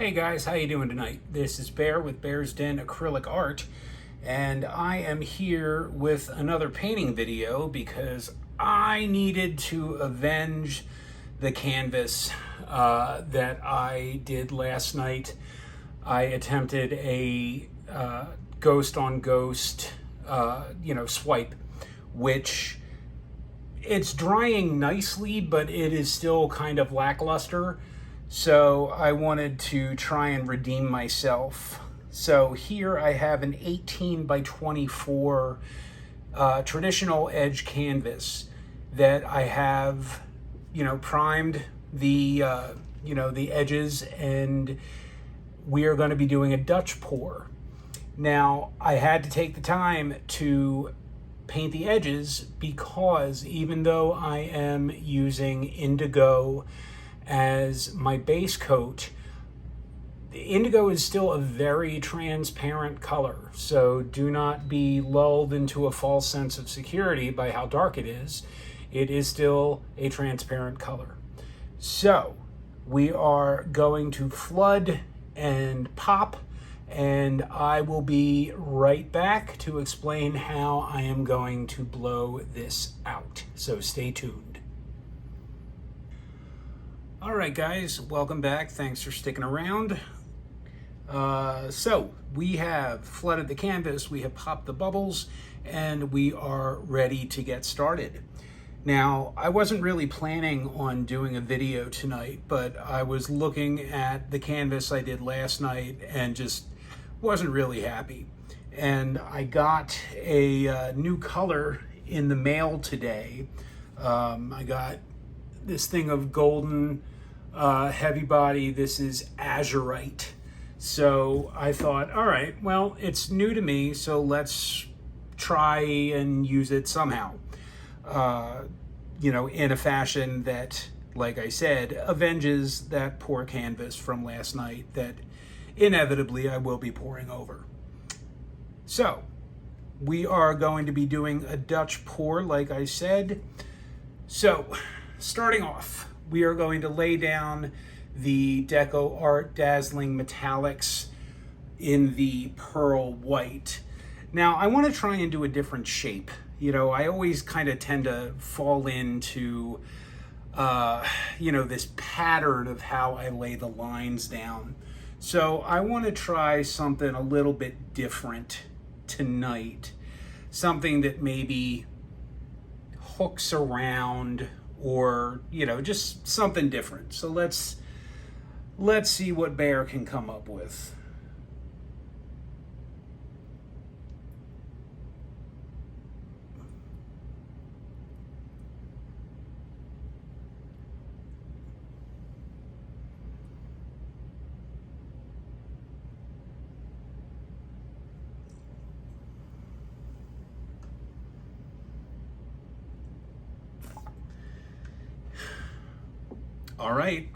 Hey guys, how you doing tonight? This is Bear with Bear's Den Acrylic Art, and I am here with another painting video because I needed to avenge the canvas that I did last night. I attempted a ghost on ghost, swipe, which it's drying nicely, but it is still kind of lackluster. So I wanted to try and redeem myself. So here I have an 18 by 24 traditional edge canvas that I have, primed the, the edges, and we are going to be doing a Dutch pour. Now, I had to take the time to paint the edges because even though I am using Indigo as my base coat, the Indigo is still a very transparent color, so do not be lulled into a false sense of security by how dark it is. It is still a transparent color. So we are going to flood and pop, and I will be right back to explain how I am going to blow this out. So stay tuned. All right, guys, welcome back. Thanks for sticking around. So we have flooded the canvas, we have popped the bubbles, and we are ready to get started. Now, I wasn't really planning on doing a video tonight, but I was looking at the canvas I did last night and just wasn't really happy. And I got a new color in the mail today. I got this thing of golden heavy body. This is Azurite. So I thought, all right, well, it's new to me, so let's try and use it somehow. In a fashion that, like I said, avenges that poor canvas from last night that inevitably I will be pouring over. So we are going to be doing a Dutch pour, like I said. So starting off, we are going to lay down the Deco Art Dazzling Metallics in the pearl white. Now, I want to try and do a different shape. I always kind of tend to fall into, this pattern of how I lay the lines down. So I want to try something a little bit different tonight. Something that maybe hooks around, or just something different. So let's see what Bear can come up with. All right,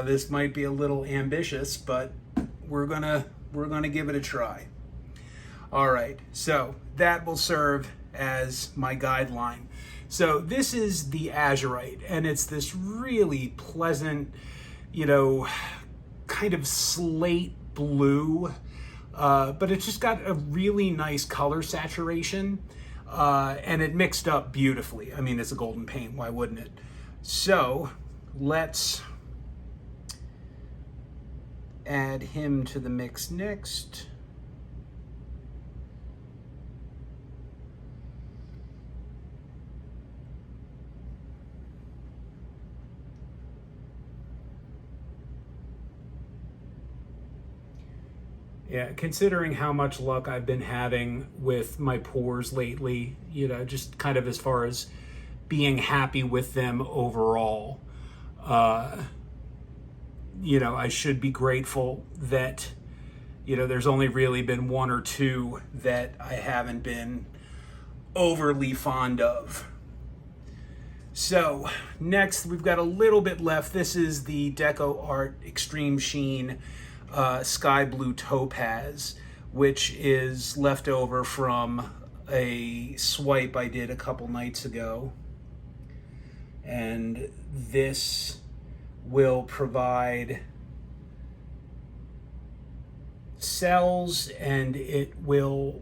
this might be a little ambitious, but we're gonna give it a try. All right, so that will serve as my guideline. So this is the Azurite, and it's this really pleasant, kind of slate blue, but it's just got a really nice color saturation, and it mixed up beautifully. I mean, it's a golden paint, why wouldn't it? So let's add him to the mix next. Yeah, considering how much luck I've been having with my pours lately, just kind of as far as being happy with them overall. I should be grateful that, there's only really been one or two that I haven't been overly fond of. So next, we've got a little bit left. This is the Deco Art Extreme Sheen Sky Blue Topaz, which is left over from a swipe I did a couple nights ago. And this will provide cells, and it will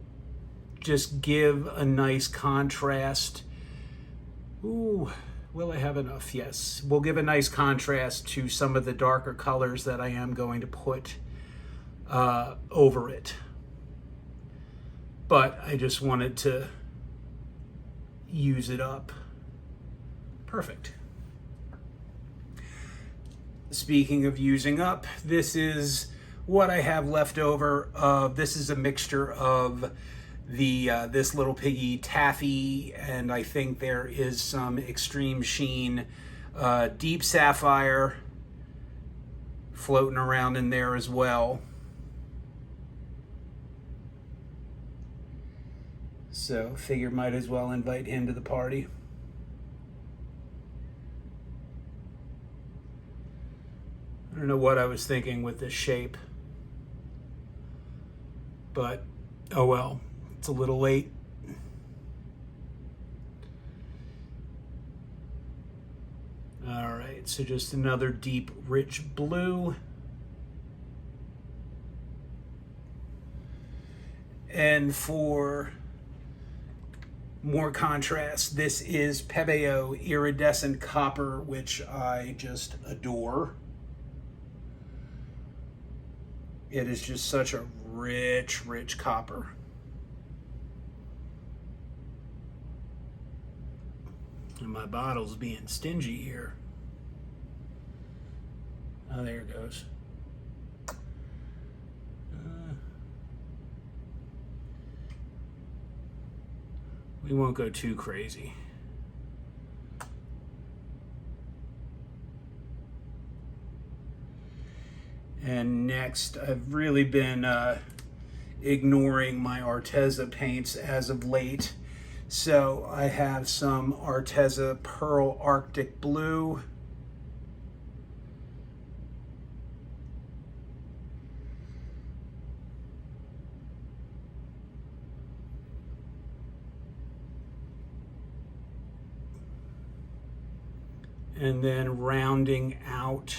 just give a nice contrast. Ooh, will I have enough? Yes, we'll give a nice contrast to some of the darker colors that I am going to put over it. But I just wanted to use it up. Perfect. Speaking of using up, this is what I have left over. This is a mixture of the this little piggy Taffy, and I think there is some extreme Sheen deep sapphire floating around in there as well. So figure might as well invite him to the party. I don't know what I was thinking with this shape, but oh well, it's a little late. All right, so just another deep, rich blue. And for more contrast, this is Pebeo Iridescent Copper, which I just adore. It is just such a rich, rich copper. And my bottle's being stingy here. Oh, there it goes. We won't go too crazy. And next, I've really been ignoring my Arteza paints as of late. So I have some Arteza Pearl Arctic Blue. And then rounding out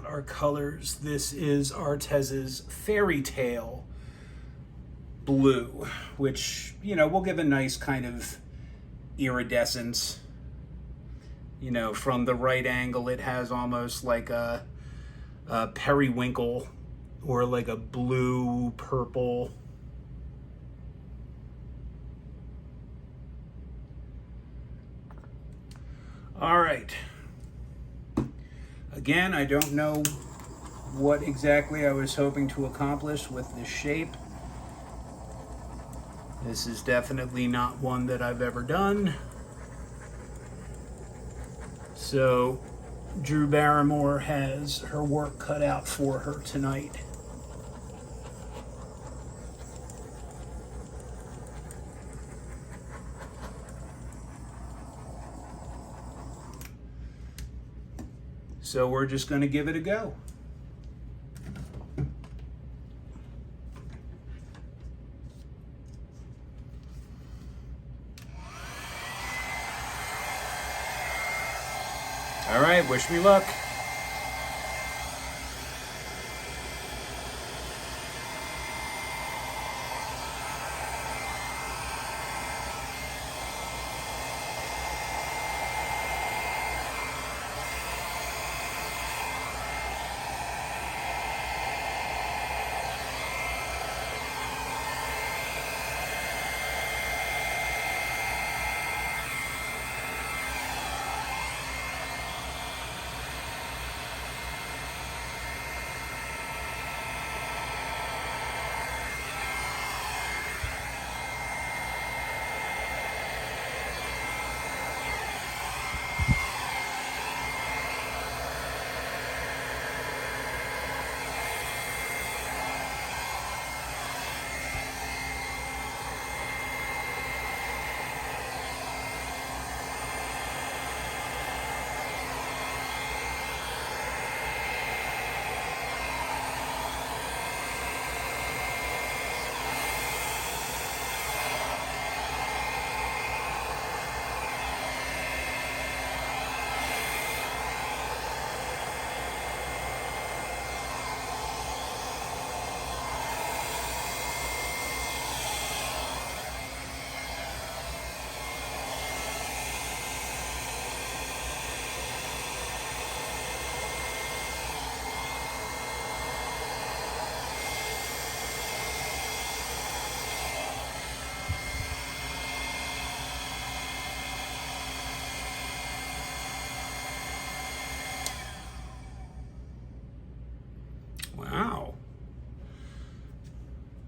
our colors, this is Arteza's Fairy Tale Blue, which, you know, will give a nice kind of iridescence. You know, from the right angle, it has almost like a periwinkle or like a blue purple. All right. Again, I don't know what exactly I was hoping to accomplish with this shape. This is definitely not one that I've ever done. So, Drew Barrymore has her work cut out for her tonight. So we're just going to give it a go. All right, wish me luck.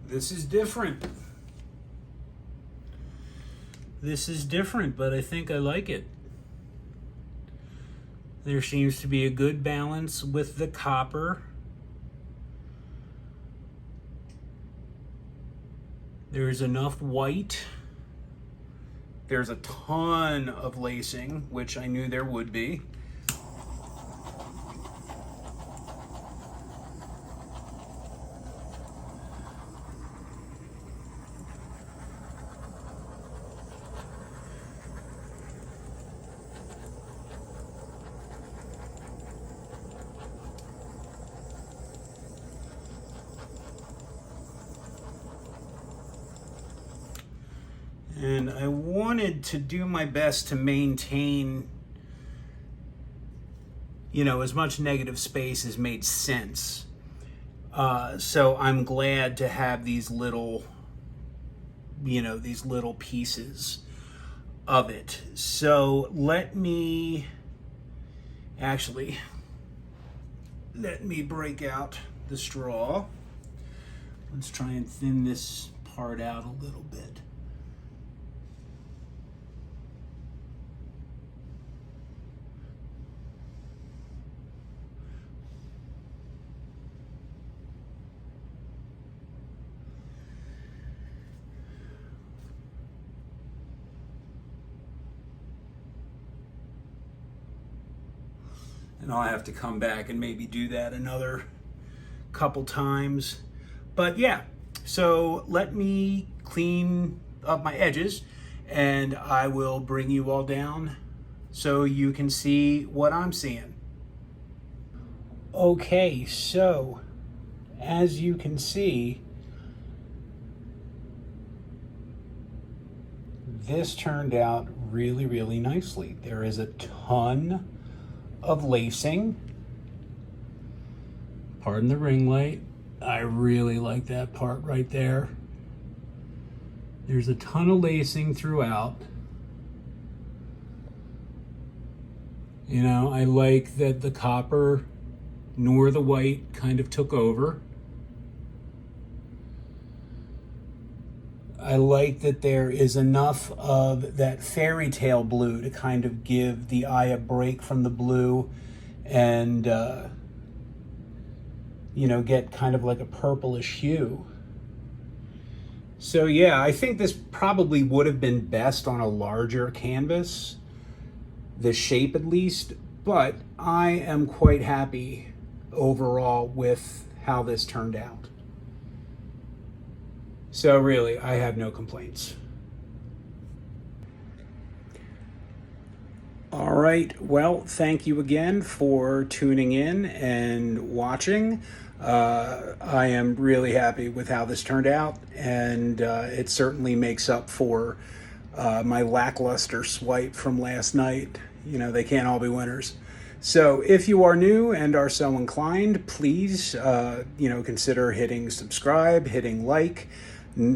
This is different. This is different, but I think I like it. There seems to be a good balance with the copper. There's enough white. There's a ton of lacing, which I knew there would be. And I wanted to do my best to maintain, you know, as much negative space as made sense. So I'm glad to have these little, you know, these little pieces of it. So let me break out the straw. Let's try and thin this part out a little bit. And I'll have to come back and maybe do that another couple times. But yeah, so let me clean up my edges and I will bring you all down so you can see what I'm seeing. Okay, so as you can see, this turned out really, really nicely. There is a ton of lacing. Pardon the ring light. I really like that part right there. There's a ton of lacing throughout. You know, I like that the copper nor the white kind of took over. I like that there is enough of that fairy tale blue to kind of give the eye a break from the blue and, you know, get kind of like a purplish hue. So yeah, I think this probably would have been best on a larger canvas, the shape at least, but I am quite happy overall with how this turned out. So really, I have no complaints. All right, well, thank you again for tuning in and watching. I am really happy with how this turned out, and it certainly makes up for my lackluster swipe from last night. You know, they can't all be winners. So if you are new and are so inclined, please, you know, consider hitting subscribe, hitting like,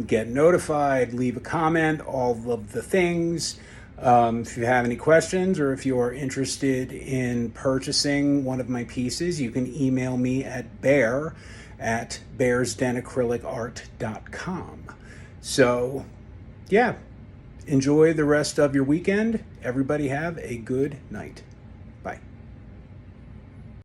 get notified, leave a comment, all of the things. If you have any questions or if you are interested in purchasing one of my pieces, you can email me at bear@bearsdenacrylicart.com. So, yeah, enjoy the rest of your weekend. Everybody have a good night. Bye.